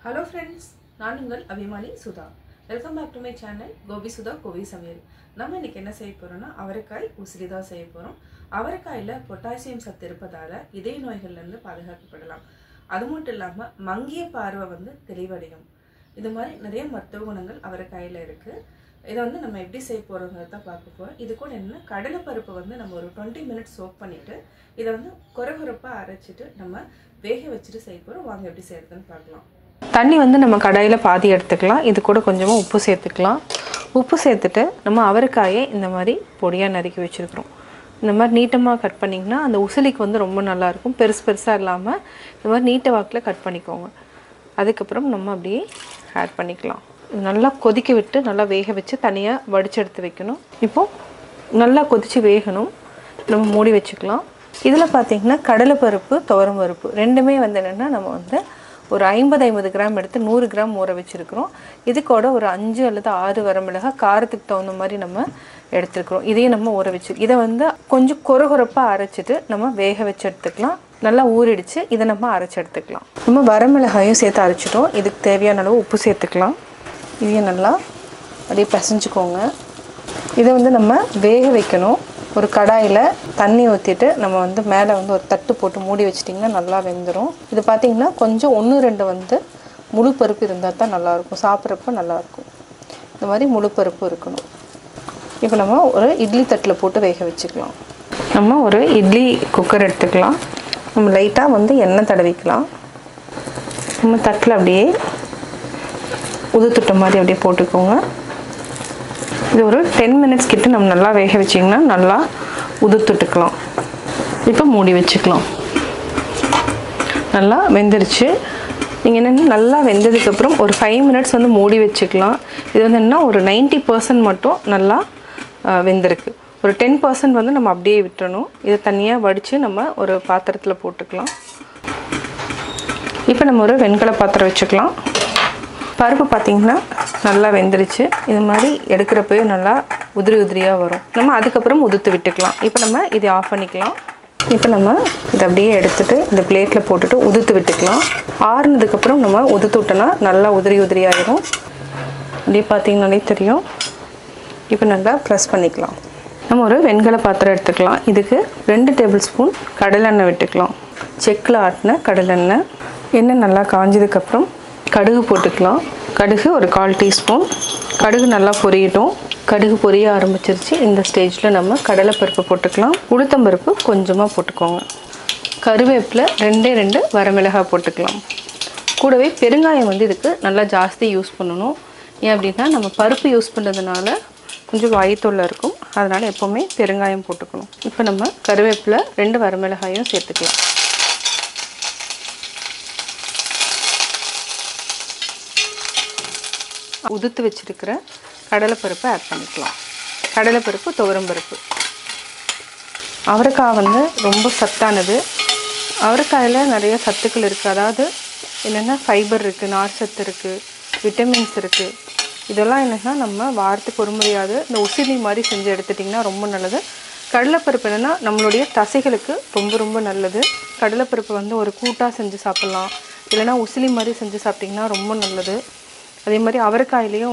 Hello friends, நான் உங்கள் அபிமானி Sudha. Welcome back to my channel Gopi Sudha கோவி சமையல். நம்ம இன்னைக்கு என்ன செய்ய போறோம்னா அவரைக்காய் உசிலி தான் செய்ய போறோம். அவரைக்காயில பொட்டாசியம் சத்து இருப்பதால இதய நோய்கள்ல இருந்து பாதுகாக்கப்படலாம். அது மட்டும் இல்லாம மங்கிய பார்வை தெளிவடையும். இது மாதிரி நிறைய மருத்துவ குணங்கள் அவரைக்காயில இருக்கு. இத நம்ம எப்படி செய்ய போறோம்ங்கறத பார்க்க போறோம். இது கூட என்ன கடலை பருப்பு நம்ம ஒரு 20 minutes சோக் பண்ணிட்டு இத கொரகொரப்பா அரைச்சிட்டு நம்ம வேக வச்சிட்டு செய்ய போறோம். வாங்க எப்படி செய்யறதுன்னு பார்க்கலாம். தண்ணி நம்ம கடாயில பாதி எடுத்துக்கலாம். இது கூட கொஞ்சமா உப்பு சேர்த்துக்கலாம். உப்பு சேர்த்துட்டு நம்ம அவரைக்காயை இந்த மாதிரி பொடியா நறுக்கி வச்சிருக்கோம். இந்த மாதிரி நீட்டமா கட் பண்ணிங்கனா அந்த உசிலிக்கு ரொம்ப நல்லா இருக்கும். பெருசா இல்லாம இந்த மாதிரி நீட்ட வாக்குல கட் பண்ணிக்கோங்க. அதுக்கு அப்புறம் நம்ம அப்படியே ஆட் பண்ணிக்கலாம். நல்லா கொதிக்க விட்டு நல்லா வேக வச்சு தனியா வடிச்சு எடுத்து வைக்கணும். இப்போ நல்லா கொதிச்சு வேகணும். நம்ம மூடி வச்சுக்கலாம். இதுல பாத்தீங்கன்னா கடலை பருப்பு, துவரம் பருப்பு ரெண்டுமே என்னன்னா நம்ம ஒரு 50 கிராம் எடுத்து 100 கிராம் ஊற வச்சிருக்கிறோம். இது கூட ஒரு 5 அல்லது 6 வரமிளகாய் காரத்துக்கு தகுந்த மாதிரி நம்ம எடுத்துக்கிறோம். இதையும் நம்ம ஊற வச்சு இதை கொஞ்சம் கொரகொரப்பா அரைச்சிட்டு நம்ம வேக வச்சு எடுத்துக்கலாம். நல்லா ஊறிடுச்சு. இதை நம்ம அரைச்சு எடுத்துக்கலாம். நம்ம வரமிளகாயும் சேர்த்து அரைச்சிட்டோம். இதுக்கு தேவையான அளவு உப்பு சேர்த்துக்கலாம். இதையும் நல்லா அப்படியே பிசைஞ்சுக்கோங்க. இதை நம்ம வேக வைக்கணும். ஒரு கடாயில தண்ணி ஊத்திட்டு நம்ம மேலே ஒரு தட்டு போட்டு மூடி வச்சிட்டிங்கன்னா நல்லா வெந்துடும். இது பார்த்தீங்கன்னா கொஞ்சம் 1-2 முழு பருப்பு இருந்தால் தான் நல்லாயிருக்கும். சாப்பிட்றப்ப நல்லாயிருக்கும். இந்த மாதிரி முழு பருப்பு இருக்கணும். இப்போ நம்ம ஒரு இட்லி தட்டில் போட்டு வேக வச்சுக்கலாம். நம்ம ஒரு இட்லி குக்கர் எடுத்துக்கலாம். நம்ம லைட்டாக எண்ணெய் தடவிக்கலாம். நம்ம தட்டில் அப்படியே உதுத்துட்ட மாதிரி அப்படியே போட்டுக்கோங்க. இது ஒரு 10 minutes கிட்ட நம்ம நல்லா வேக வச்சிங்கன்னா நல்லா உதுத்துட்டுக்கலாம். இப்போ மூடி வச்சுக்கலாம். நல்லா வெந்துருச்சு. நீங்கள் என்னென்னா நல்லா வெந்ததுக்கப்புறம் ஒரு 5 minutes மூடி வச்சுக்கலாம். இது என்னென்னா ஒரு 90% மட்டும் நல்லா வெந்திருக்கு. ஒரு 10% நம்ம அப்படியே விட்டுறணும். இதை தனியாக வடித்து நம்ம ஒரு பாத்திரத்தில் போட்டுக்கலாம். இப்போ நம்ம ஒரு வெண்கல பாத்திரம் வச்சுக்கலாம். பருப்பு பார்த்திங்கன்னா நல்லா வெந்துருச்சு. இது மாதிரி எடுக்கிறப்பவே நல்லா உதிரியாக வரும். நம்ம அதுக்கப்புறம் உதுத்து விட்டுக்கலாம். இப்போ நம்ம இதை ஆஃப் பண்ணிக்கலாம். இப்போ நம்ம இதை அப்படியே எடுத்துகிட்டு இந்த பிளேட்டில் போட்டுட்டு உதுத்து விட்டுக்கலாம். ஆறுனதுக்கப்புறம் நம்ம உதுத்து விட்டோன்னா நல்லா உதிரியாகிடும். அப்படியே பார்த்திங்கனாலே தெரியும். இப்போ நல்லா ப்ரெஸ் பண்ணிக்கலாம். நம்ம ஒரு வெண்கல பாத்திரம் எடுத்துக்கலாம். இதுக்கு 2 டேபிள் ஸ்பூன் கடலெண்ணெய் விட்டுக்கலாம். செக்கில் ஆட்டின கடலெண்ணெய். எண்ணெய் நல்லா காஞ்சதுக்கப்புறம் கடுகு போட்டுக்கலாம். கடுகு ஒரு 1/4 டீஸ்பூன். கடுகு நல்லா பொரியட்டும். கடுகு பொரிய ஆரம்பிச்சிருச்சு. இந்த ஸ்டேஜில் நம்ம கடலைப்பருப்பு போட்டுக்கலாம். உளுத்தம்பருப்பு கொஞ்சமாக போட்டுக்கோங்க. கருவேப்பிலை 2 வரமிளகாய் போட்டுக்கலாம். கூடவே பெருங்காயம் இதுக்கு நல்லா ஜாஸ்தி யூஸ் பண்ணணும். ஏன் அப்படின்னா நம்ம பருப்பு யூஸ் பண்ணுறதுனால கொஞ்சம் வாய்த்தொல்லை இருக்கும். அதனால் எப்போவுமே பெருங்காயம் போட்டுக்கணும். இப்போ நம்ம கருவேப்பிலை 2 வரமிளகாயும் சேர்த்துக்கலாம். உதுத்து வச்சிருக்கிற கடலைப்பருப்பை ஆட் பண்ணிக்கலாம். கடலைப்பருப்பு, துவரம் பருப்பு. அவரைக்காய் ரொம்ப சத்தானது. அவரைக்காயில் நிறைய சத்துக்கள் இருக்குது. அதாவது என்னென்னா ஃபைபர் இருக்குது, நார் சத்து இருக்குது, விட்டமின்ஸ் இருக்குது. இதெல்லாம் என்னென்னா நம்ம வாரத்துக்கு ஒரு முறையாவது இந்த உசிலி மாதிரி செஞ்சு எடுத்துட்டிங்கன்னா ரொம்ப நல்லது. கடலைப்பருப்பு என்னென்னா நம்மளுடைய தசைகளுக்கு ரொம்ப நல்லது. கடலைப்பருப்பு ஒரு கூட்டாக செஞ்சு சாப்பிட்லாம். இல்லைனா உசிலி மாதிரி செஞ்சு சாப்பிட்டிங்கன்னா ரொம்ப நல்லது. அதே மாதிரி அவரைக்காயிலையும்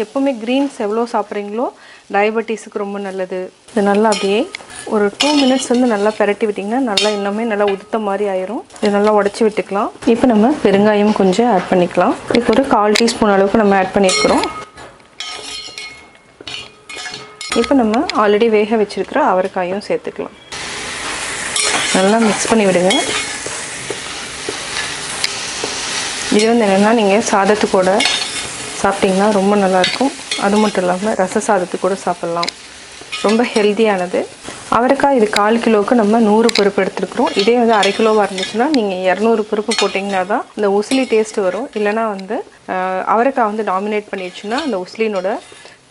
எப்போவுமே க்ரீன்ஸ் எவ்வளோ சாப்பிட்றீங்களோ டயபெட்டிஸுக்கு ரொம்ப நல்லது. இது நல்லா அப்படியே ஒரு 2 minutes நல்லா பெரட்டி விட்டிங்கன்னா நல்லா இன்னுமே நல்லா உதுத்த மாதிரி ஆயிரும். இது நல்லா உடச்சி விட்டுக்கலாம். இப்போ நம்ம பெருங்காயம் கொஞ்சம் ஆட் பண்ணிக்கலாம். இப்போ ஒரு 1/4 டீஸ்பூன் அளவுக்கு நம்ம ஆட் பண்ணியிருக்கிறோம். இப்போ நம்ம ஆல்ரெடி வேக வச்சுருக்கிற அவரைக்காயும் சேர்த்துக்கலாம். நல்லா மிக்ஸ் பண்ணி விடுங்க. இது என்னென்னா நீங்கள் சாதத்து கூட சாப்பிட்டிங்கன்னா ரொம்ப நல்லாயிருக்கும். அது மட்டும் இல்லாமல் ரச சாதத்து கூட சாப்பிட்லாம். ரொம்ப ஹெல்த்தியானது. அவரைக்காய் இது 1/4 கிலோவுக்கு நம்ம 100 பருப்பு எடுத்துருக்குறோம். இதே 1/2 கிலோவாக இருந்துச்சுன்னா நீங்கள் 200 பருப்பு போட்டிங்கன்னா தான் இந்த உசிலி டேஸ்ட் வரும். இல்லைனா அவரைக்காய் டாமினேட் பண்ணிடுச்சுன்னா அந்த உசிலினோட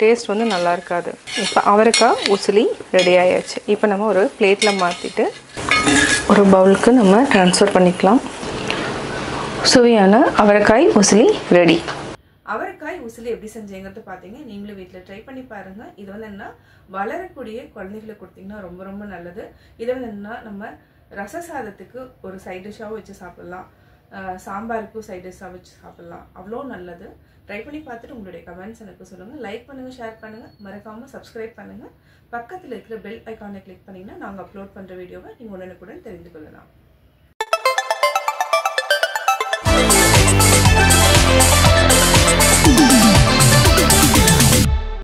டேஸ்ட் நல்லா இருக்காது. இப்போ அவரைக்காய் உசிலி ரெடி ஆயாச்சு. இப்போ நம்ம ஒரு பிளேட்டில் மாற்றிட்டு ஒரு பவுலுக்கு நம்ம ட்ரான்ஸ்ஃபர் பண்ணிக்கலாம். சுவையான அவரைக்காய் உசிலி ரெடி. அவரைக்காய் உசிலி எப்படி செஞ்சீங்கிறது பார்த்தீங்க. நீங்களும் வீட்டில் ட்ரை பண்ணி பாருங்கள். இது என்ன வளரக்கூடிய குழந்தைகளுக்கு கொடுத்தீங்கன்னா ரொம்ப நல்லது. இது என்ன நம்ம ரச சாதத்துக்கு ஒரு சைட் டிஷ்ஷாகவும் வச்சு சாப்பிட்லாம். சாம்பாருக்கும் சைட் டிஷ்ஷாக வச்சு சாப்பிட்லாம். அவ்வளோ நல்லது. ட்ரை பண்ணி பார்த்துட்டு உங்களுடைய கமெண்ட்ஸ் எனக்கு சொல்லுங்கள். லைக் பண்ணுங்கள், ஷேர் பண்ணுங்கள், மறக்காமல் சப்ஸ்கிரைப் பண்ணுங்கள். பக்கத்தில் இருக்கிற பெல் ஐக்கானை கிளிக் பண்ணிங்கன்னா நாங்கள் அப்லோட் பண்ணுற வீடியோவை நீங்கள் உடனுக்குடன் தெரிந்து கொள்ளலாம்.